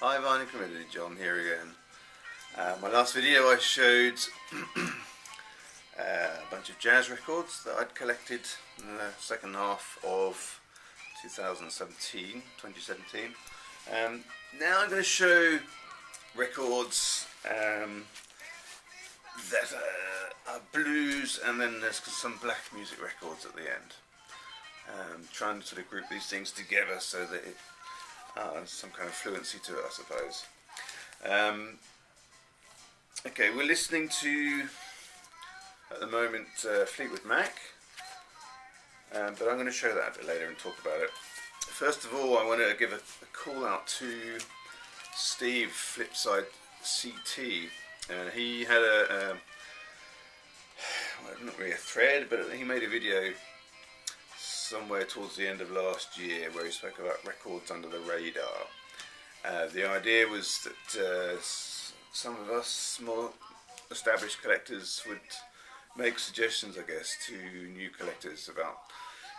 Hi Vinyl Community, John here again. My last video I showed a bunch of jazz records that I'd collected in the second half of 2017. Now I'm going to show records that are blues, and then there's some black music records at the end. Trying to sort of group these things together so that it some kind of fluency to it, I suppose. Okay, we're listening to, at the moment, Fleetwood Mac, but I'm going to show that a bit later and talk about it. First of all, I want to give a call out to Steve Flipside CT. He had well, not really a thread, but he made a video somewhere towards the end of last year where he spoke about records under the radar. The idea was that some of us more established collectors would make suggestions, I guess, to new collectors about,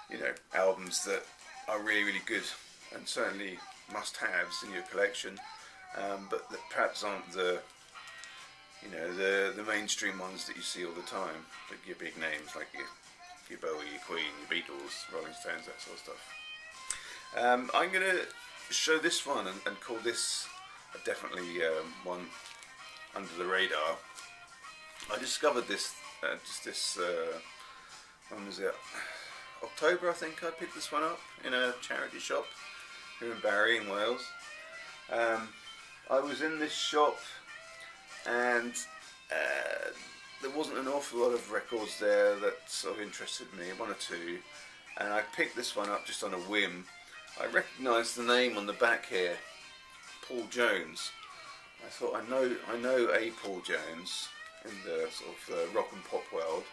you know, albums that are really good and certainly must-haves in your collection, but that perhaps aren't the, you know, the mainstream ones that you see all the time, like your big names like your Bowie, your Queen, your Beatles, Rolling Stones, that sort of stuff. I'm going to show this one and call this definitely one under the radar. I discovered this just this when was it? October, I think. I picked this one up in a charity shop here in Barry in Wales. I was in this shop and there wasn't an awful lot of records there that sort of interested me, one or two, and I picked this one up just on a whim. I recognised the name on the back here, Paul Jones. I thought, I know a Paul Jones in the sort of rock and pop world,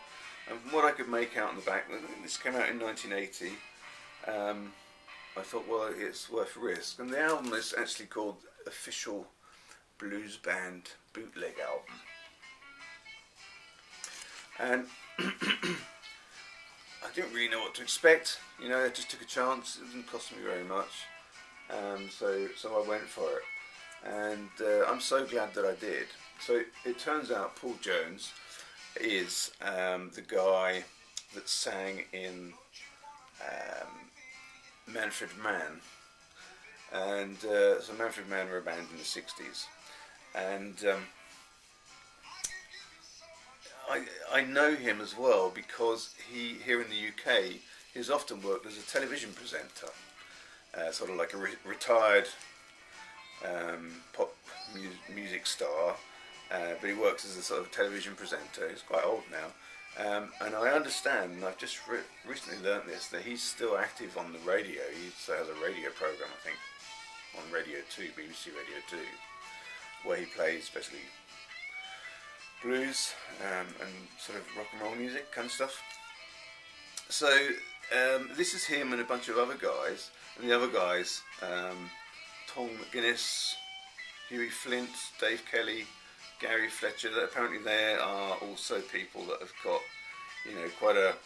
and from what I could make out on the back, this came out in 1980, I thought, well, it's worth a risk. And the album is actually called Official Blues Band Bootleg Album. And I didn't really know what to expect, you know. I just took a chance. It didn't cost me very much, so I went for it, and I'm so glad that I did. So it turns out Paul Jones is the guy that sang in Manfred Mann, and so Manfred Mann were a band in the 60s, and I know him as well because here in the UK, he's often worked as a television presenter, sort of like a retired pop music star, but he works as a sort of television presenter. He's quite old now, and I understand, and I've just recently learnt this, that he's still active on the radio. He has a radio program, I think, on Radio 2, BBC Radio 2, where he plays especially blues and sort of rock and roll music kind of stuff. So this is him and a bunch of other guys, and the other guys, Tom McGuinness, Huey Flint, Dave Kelly, Gary Fletcher. That apparently they are also people that have got, you know, quite a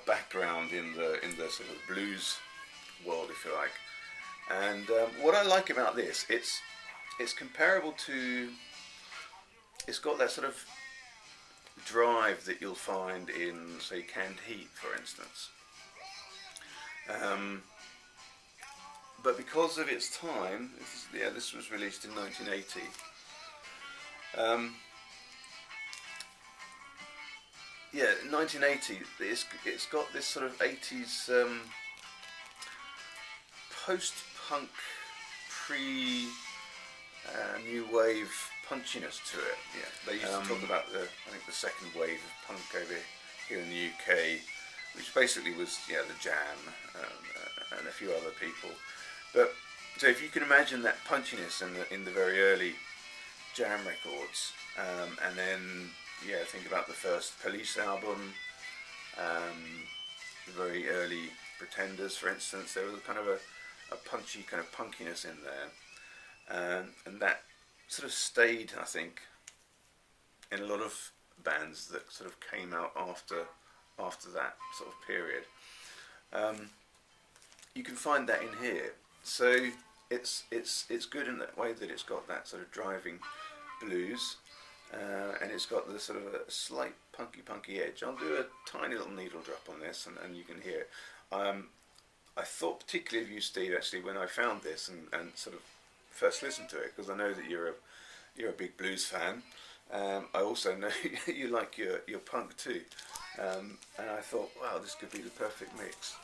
background in the sort of blues world, if you like. And what I like about this, it's comparable to, it's got that sort of drive that you'll find in, say, Canned Heat, for instance. But because of its time, this was released in 1980. Yeah, 1980. It's got this sort of 80s post-punk, pre-new wave punchiness to it. Yeah, they used to talk about I think the second wave of punk over here in the UK, which basically was, yeah, the Jam and a few other people. But so if you can imagine that punchiness in the very early Jam records, and then, yeah, think about the first Police album, the very early Pretenders, for instance. There was kind of a punchy kind of punkiness in there, and that sort of stayed, I think, in a lot of bands that sort of came out after that sort of period. You can find that in here. So it's good in that way that it's got that sort of driving blues, and it's got the sort of a slight punky edge. I'll do a tiny little needle drop on this, and you can hear it. I thought particularly of you, Steve, actually, when I found this and sort of first listened to it, because I know that you're a big blues fan. I also know you like your punk too, and I thought, wow, this could be the perfect mix.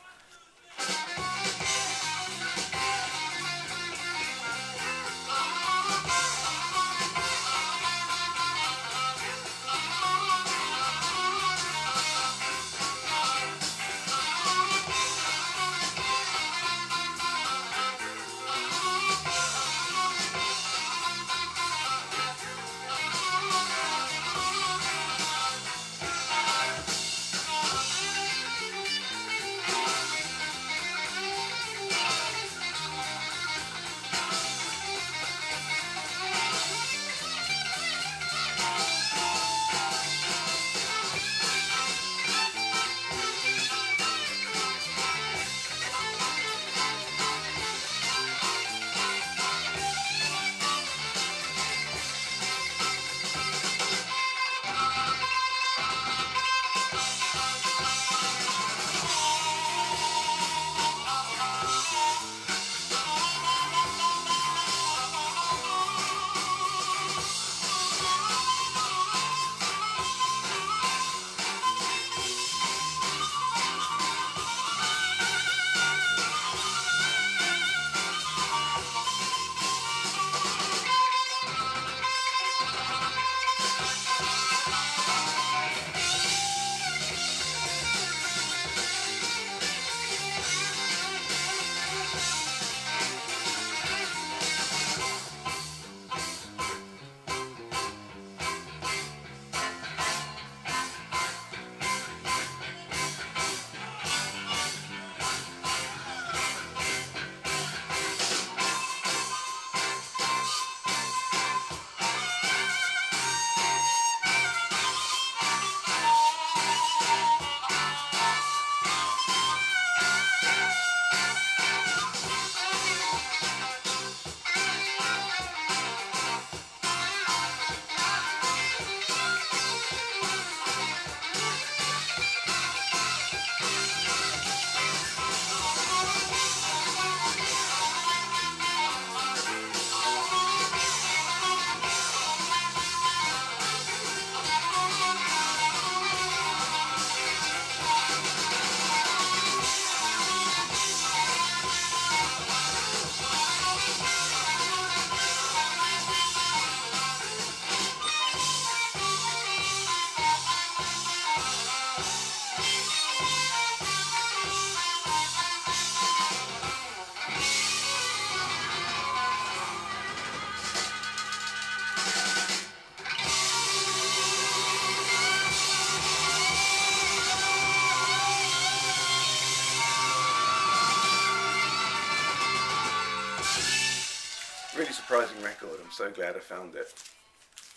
Really surprising record. I'm so glad I found it.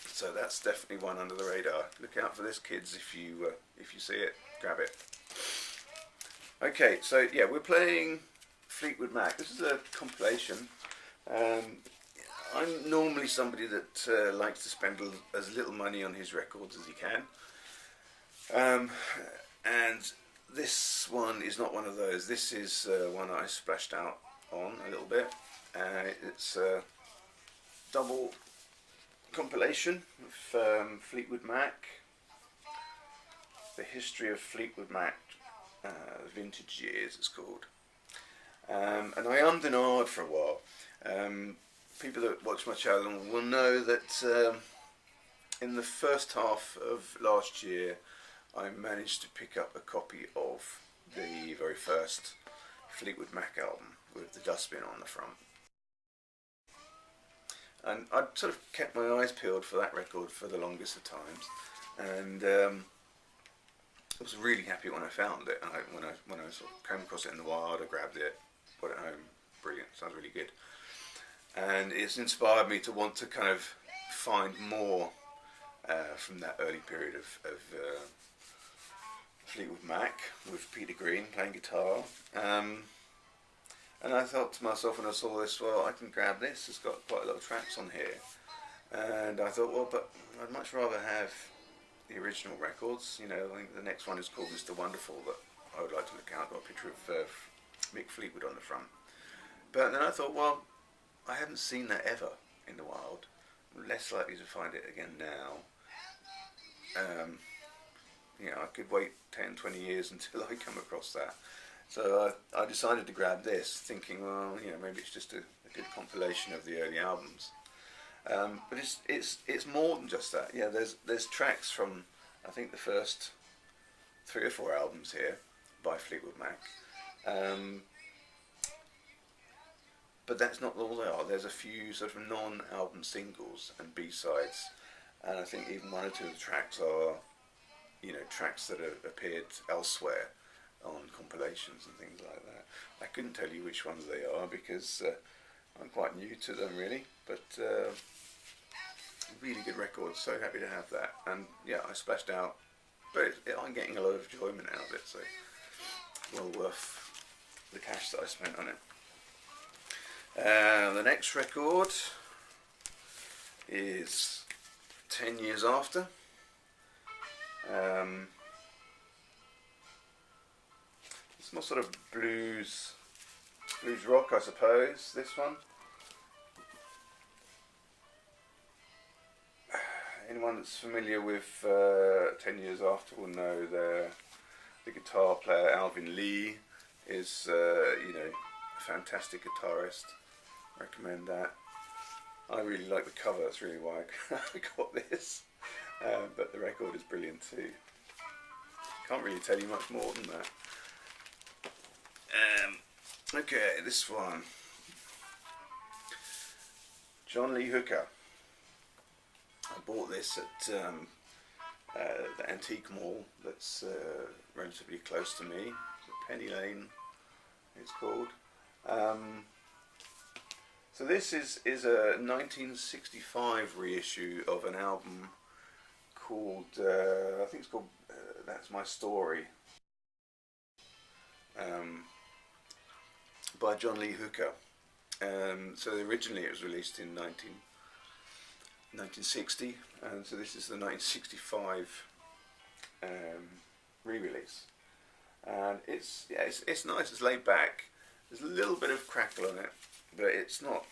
So that's definitely one under the radar. Look out for this, kids. If you see it, grab it. Okay, so yeah, we're playing Fleetwood Mac. This is a compilation. I'm normally somebody that likes to spend as little money on his records as he can. And this one is not one of those. This is one I splashed out on a little bit. It's a double compilation of Fleetwood Mac, the history of Fleetwood Mac, vintage years it's called. And I ummed and ahed for a while. People that watch my channel will know that in the first half of last year I managed to pick up a copy of the very first Fleetwood Mac album with the dustbin on the front. And I'd sort of kept my eyes peeled for that record for the longest of times, and I was really happy when I found it. When I sort of came across it in the wild, I grabbed it, put it home. Brilliant, sounds really good. And it's inspired me to want to kind of find more from that early period of Fleetwood Mac with Peter Green playing guitar. And I thought to myself when I saw this, well, I can grab this. It's got quite a lot of tracks on here. And I thought, well, but I'd much rather have the original records. You know, I think the next one is called Mr. Wonderful, that I would like to look out. Got a picture of Mick Fleetwood on the front. But then I thought, well, I haven't seen that ever in the wild. I'm less likely to find it again now. You know, I could wait 10, 20 years until I come across that. So I decided to grab this, thinking, well, you know, maybe it's just a good compilation of the early albums. But it's more than just that. Yeah, there's tracks from, I think, the first 3 or 4 albums here by Fleetwood Mac. But that's not all they are. There's a few sort of non-album singles and B-sides, and I think even 1 or 2 of the tracks are, you know, tracks that have appeared elsewhere on compilations and things like that. I couldn't tell you which ones they are because I'm quite new to them really, but really good records, so happy to have that. And yeah, I splashed out, but I'm getting a lot of enjoyment out of it, so well worth the cash that I spent on it. The next record is 10 Years After. It's more sort of blues rock, I suppose, this one. Anyone that's familiar with 10 Years After will know the guitar player Alvin Lee is you know, a fantastic guitarist. Recommend that. I really like the cover, that's really why I got this. But the record is brilliant too. Can't really tell you much more than that. Okay, this one. John Lee Hooker. I bought this at the antique mall that's relatively close to me. Penny Lane, it's called. So this is a 1965 reissue of an album called, I think it's called That's My Story, by John Lee Hooker. So originally it was released in 1960, and so this is the 1965 re-release. And it's nice, it's laid back. There's a little bit of crackle on it, but it's not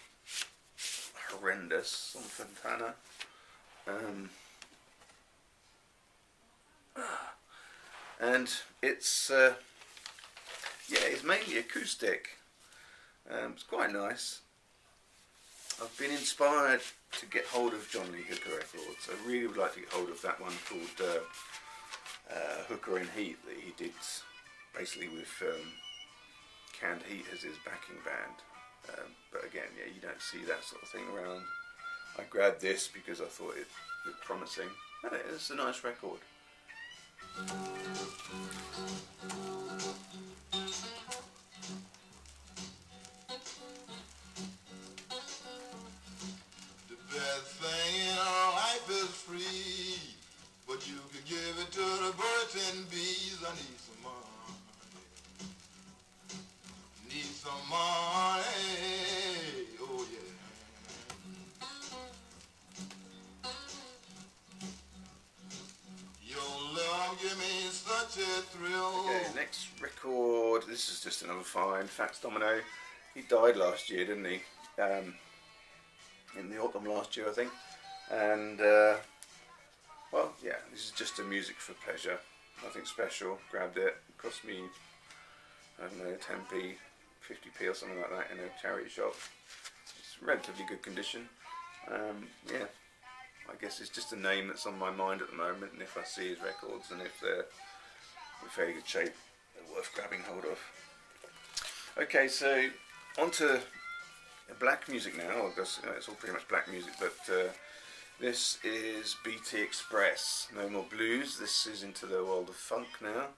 horrendous on Fontana. And it's it's mainly acoustic. It's quite nice. I've been inspired to get hold of John Lee Hooker records. I really would like to get hold of that one called Hooker and Heat that he did basically with Canned Heat as his backing band. But again, yeah, you don't see that sort of thing around. I grabbed this because I thought it looked promising. And it's a nice record. The best thing in our life is free, but you can give it to the birds and bees. I need some money. Need some money. Oh yeah. Your love give me such a thrill. Okay, next record. This is just another find. Fats Domino. He died last year, didn't he? In the autumn last year, I think. And well, yeah, this is just a music for pleasure. Nothing special. Grabbed it. Cost me, I don't know, 10p, 50p or something like that in a charity shop. It's relatively good condition. Yeah, I guess it's just a name that's on my mind at the moment, and if I see his records and if they're in fairly good shape, they're worth grabbing hold of. Okay, so on to black music now. I guess it's all pretty much black music, but this is BT Express. No more blues. This is into the world of funk now.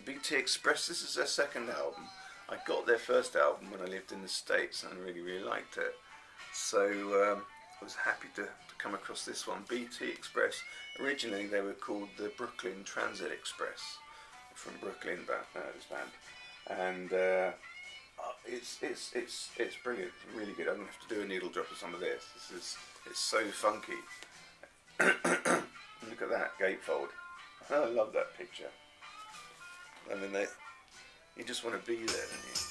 BT Express, this is their second album. I got their first album when I lived in the States and I really liked it. So I was happy to come across this one. BT Express. Originally they were called the Brooklyn Transit Express, from Brooklyn, this band. and it's brilliant, really good. I'm gonna have to do a needle drop of some of this. It's so funky. Look at that gatefold. I love that picture. I mean, you just want to be there, don't you?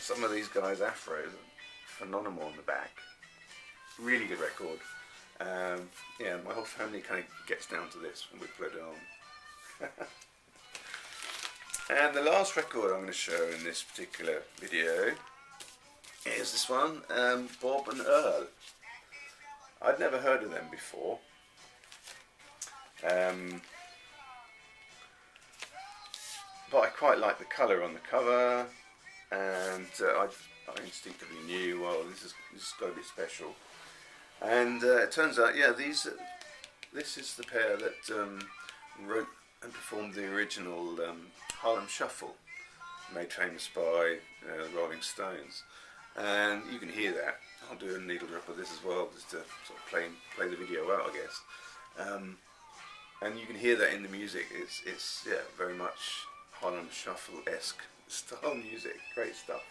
Some of these guys' afros are phenomenal on the back. Really good record. Yeah, my whole family kind of gets down to this when we put it on. And the last record I'm going to show in this particular video is this one, Boppin Earth. I'd never heard of them before. But I quite like the colour on the cover, and I instinctively knew, well, this has got to be special. And it turns out, yeah, this is the pair that wrote and performed the original Harlem Shuffle, made famous by Rolling Stones. And you can hear that. I'll do a needle drop of this as well, just to sort of play the video out, I guess. And you can hear that in the music. It's yeah, very much Harlem Shuffle-esque style music. Great stuff.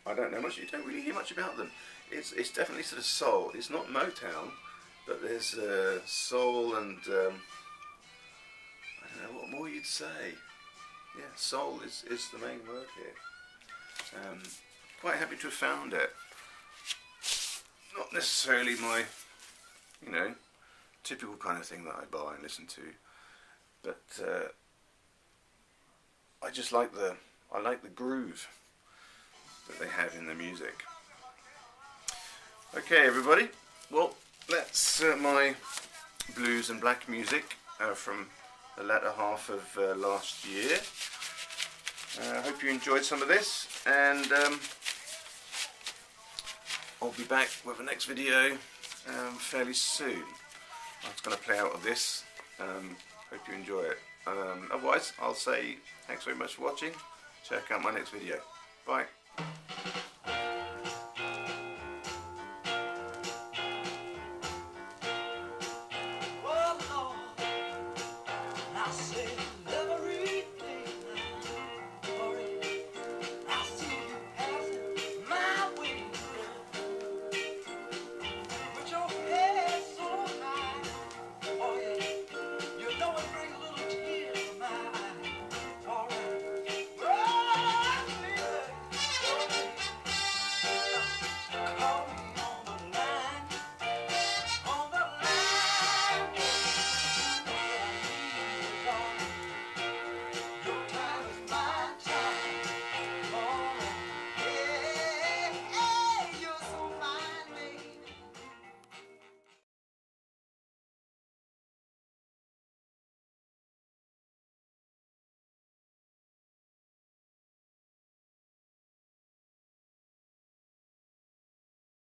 I don't know much. You don't really hear much about them. It's definitely sort of soul. It's not Motown, but there's soul and I don't know what more you'd say. Yeah, soul is the main word here. Quite happy to have found it. Not necessarily my, typical kind of thing that I buy and listen to, but I just like the groove that they have in the music. Okay, everybody. Well, that's my blues and black music from the latter half of last year. I hope you enjoyed some of this, and I'll be back with the next video fairly soon. I'm just going to play out of this. Hope you enjoy it. Otherwise, I'll say thanks very much for watching. Check out my next video. Bye.